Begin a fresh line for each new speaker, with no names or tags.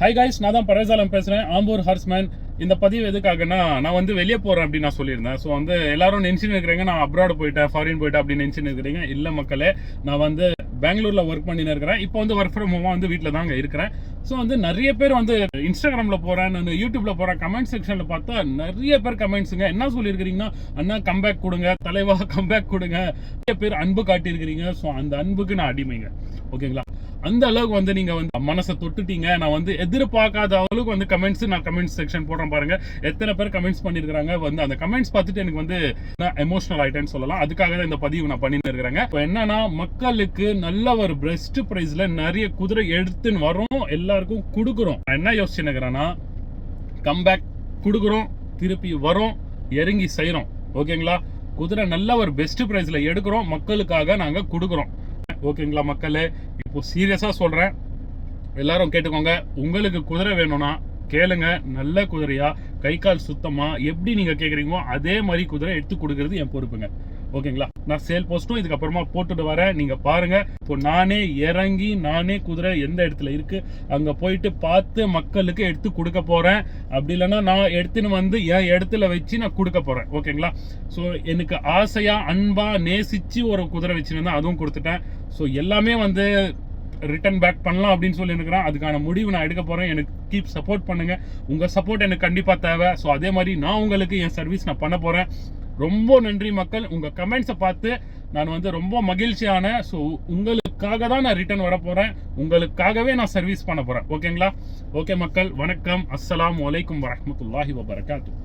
Hi guys, நான் தான் பரேசாலம் பேசுகிறேன், ஆம்பூர் ஹார்ஸ்மேன். இந்த பதிவு எதுக்காகனா, நான் வந்து வெளியே போகிறேன் அப்படின்னு நான் சொல்லியிருந்தேன். ஸோ வந்து எல்லாரும் நினச்சின்னு இருக்கிறீங்க நான் அப்ராட் போயிட்டேன், ஃபாரின் போயிட்டேன் அப்படின்னு நினச்சின்னு இருக்கிறீங்க. இல்லை மக்களே, நான் வந்து பெங்களூரில் ஒர்க் பண்ணின்னு இருக்கிறேன். இப்போ வந்து ஒர்க் ஃப்ரம் ஹோமாக வந்து வீட்டில் தாங்க இருக்கிறேன். ஸோ வந்து நிறைய பேர் வந்து இன்ஸ்டாகிராமில் போகிறேன், நான் யூடியூப்பில் போகிறேன், கமெண்ட் செக்ஷனில் பார்த்தா நிறைய பேர் கமெண்ட்ஸுங்க என்ன சொல்லியிருக்கிறீங்கன்னா, அண்ணா கம்பேக் கொடுங்க, தலைவா கம்பேக் கொடுங்க, நிறைய பேர் அன்பு காட்டியிருக்கிறீங்க. ஸோ அந்த அன்புக்கு நான் அடிமைங்க, ஓகேங்களா? அந்த அளவுக்கு வந்து நீங்க வந்து மனசை தொட்டுட்டீங்க. நான் வந்து எதிர்பார்க்காத அளவுக்கு வந்து கமெண்ட்ஸ், நான் கமெண்ட்ஸ் செக்ஷன் போடுறேன் பாருங்க, எத்தனை பேர் கமெண்ட்ஸ் பண்ணிருக்காங்க. வந்து அந்த கமெண்ட்ஸ் பார்த்துட்டு எனக்கு வந்து எமோஷனல் ஆயிட்டேன்னு சொல்லலாம். அதுக்காக தான் இந்த பதிவு நான் பண்ணிட்டு இருக்கிறேங்க. இப்போ என்னன்னா, மக்களுக்கு நல்ல ஒரு பெஸ்ட் பிரைஸ்ல நிறைய குதிரை எடுத்துன்னு வரோம், எல்லாருக்கும் கொடுக்குறோம். நான் என்ன யோசிச்சுக்கிறேன்னா, கம்பேக் கொடுக்குறோம், திருப்பி வரோம், இறங்கி செய்யறோம், ஓகேங்களா? குதிரை நல்ல ஒரு பெஸ்ட் பிரைஸ்ல எடுக்கிறோம், மக்களுக்காக நாங்க கொடுக்குறோம், ஓகேங்களா? மக்களே, இப்போ சீரியஸா சொல்றேன், எல்லாரும் கேட்டுக்கோங்க. உங்களுக்கு குதிரை வேணும்னா கேளுங்க, நல்ல குதிரையா, கை கால் சுத்தமா, எப்படி நீங்க கேக்குறீங்களோ அதே மாதிரி குதிரை எடுத்து கொடுக்கறது என் பொறுப்புங்க, ஓகேங்களா? நான் சேல் போஸ்ட்டும் இதுக்கப்புறமா போட்டுட்டு வரேன், நீங்க பாருங்க. இப்போ நானே இறங்கி, நானே குதிரை எந்த இடத்துல இருக்கு அங்க போயிட்டு பார்த்து மக்களுக்கு எடுத்து கொடுக்க போறேன். அப்படி இல்லைன்னா நான் எடுத்துன்னு வந்து என் இடத்துல வச்சு நான் கொடுக்க போறேன், ஓகேங்களா? ஸோ எனக்கு ஆசையா, அன்பா, நேசிச்சு ஒரு குதிரை வச்சுருந்தேன், அதுவும் கொடுத்துட்டேன். ஸோ எல்லாமே வந்து ரிட்டர்ன் பேக் பண்ணலாம் அப்படின்னு சொல்லி இருக்கிறேன். அதுக்கான முடிவு நான் எடுக்க போறேன். எனக்கு கீப் சப்போர்ட் பண்ணுங்க, உங்க சப்போர்ட் எனக்கு கண்டிப்பா தேவை. ஸோ அதே மாதிரி நான் உங்களுக்கு என் சர்வீஸ் நான் பண்ண போறேன். ரொம்ப நன்றி மக்கள், உங்க கமெண்ட்ஸை பார்த்து நான் வந்து ரொம்ப மகிழ்ச்சியான. ஸோ உங்களுக்காக தான் நான் ரிட்டர்ன் வர போறேன், உங்களுக்காகவே நான் சர்வீஸ் பண்ண போறேன், ஓகேங்களா? ஓகே மக்கள், வணக்கம், அஸ்ஸலாமு அலைக்கும் வரஹ்மத்துல்லாஹி வபரகாத்துஹு.